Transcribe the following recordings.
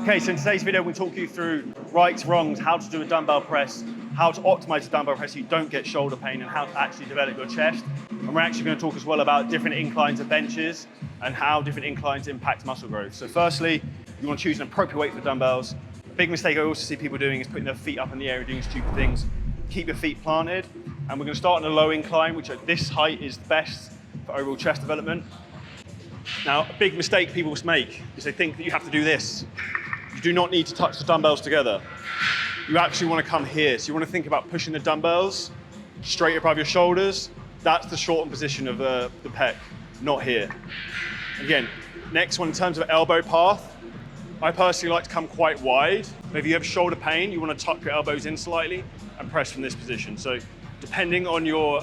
Okay, so in today's video, we'll talk you through rights, wrongs, how to do a dumbbell press, how to optimize a dumbbell press so you don't get shoulder pain, and how to actually develop your chest. And we're actually going to talk as well about different inclines of benches and how different inclines impact muscle growth. So firstly, you want to choose an appropriate weight for dumbbells. A big mistake I also see people doing is putting their feet up in the air and doing stupid things. Keep your feet planted. And we're going to start on a low incline, which at this height is the best for overall chest development. Now, a big mistake people make is they think that you have to do this. You do not need to touch the dumbbells together. You actually want to come here. So you want to think about pushing the dumbbells straight above your shoulders. That's the shortened position of the pec, not here. Again, next one in terms of elbow path, I personally like to come quite wide. If you have shoulder pain, you want to tuck your elbows in slightly and press from this position. So depending on your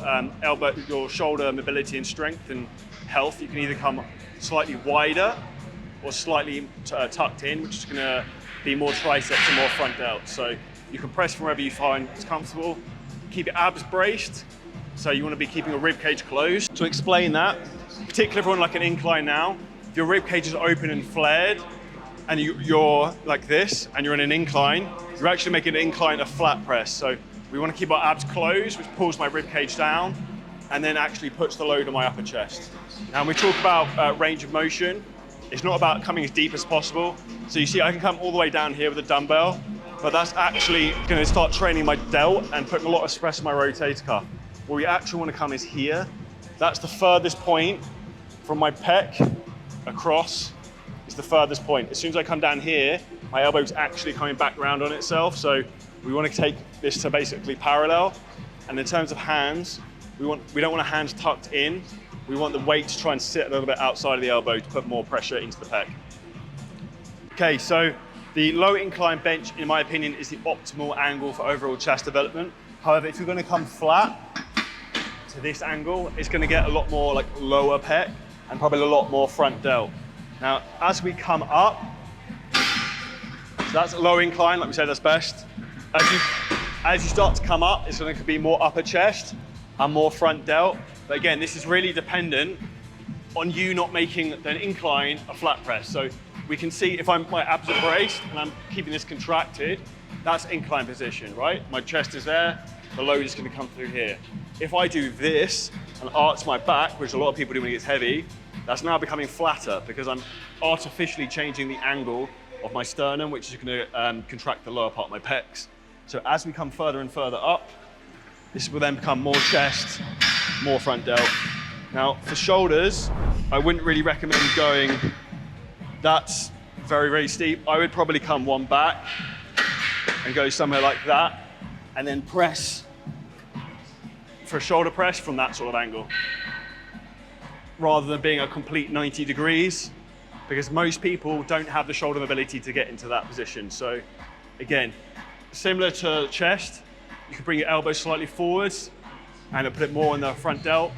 your shoulder mobility and strength and health, you can either come slightly wider or slightly tucked in, which is going to be more triceps and more front delt. So you can press from wherever you find it's comfortable. Keep your abs braced, so you want to be keeping your rib cage closed. To explain that, particularly if you're on like an incline now, if your rib cage is open and flared, and you're like this, and you're in an incline, you're actually making an incline a flat press. So we want to keep our abs closed, which pulls my rib cage down, and then actually puts the load on my upper chest. Now, when we talk about range of motion, it's not about coming as deep as possible. So you see, I can come all the way down here with a dumbbell, but that's actually going to start training my delt and putting a lot of stress on my rotator cuff. Where we actually want to come is here. That's the furthest point from my pec across. Is the furthest point. As soon as I come down here, my elbow's actually coming back around on itself. So we want to take this to basically parallel. And in terms of hands, we don't want hands tucked in. We want the weight to try and sit a little bit outside of the elbow to put more pressure into the pec. Okay, so the low incline bench, in my opinion, is the optimal angle for overall chest development. However, if you're going to come flat to this angle, it's going to get a lot more like lower pec and probably a lot more front delt. Now, as we come up, so that's a low incline, like we said, that's best. As you start to come up, it's going to be more upper chest and more front delt. But again, this is really dependent on you not making the incline a flat press. So we can see if my abs are braced and I'm keeping this contracted, that's incline position, right? My chest is there, the load is going to come through here. If I do this and arch my back, which a lot of people do when it gets heavy, that's now becoming flatter because I'm artificially changing the angle of my sternum, which is going to contract the lower part of my pecs. So as we come further and further up, this will then become more chest, more front delt. Now for shoulders, I wouldn't really recommend going that's very, very steep. I would probably come one back and go somewhere like that and then press for a shoulder press from that sort of angle rather than being a complete 90 degrees because most people don't have the shoulder mobility to get into that position. So again, similar to chest, you can bring your elbow slightly forwards and put it more in the front delt.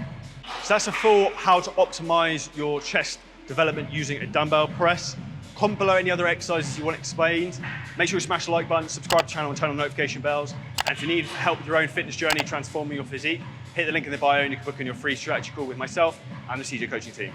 So that's a full how to optimize your chest development using a dumbbell press. Comment below any other exercises you want explained. Make sure you smash the like button, subscribe to the channel and turn on notification bells. And if you need help with your own fitness journey, transforming your physique, hit the link in the bio and you can book in your free strategy call with myself and the CJ coaching team.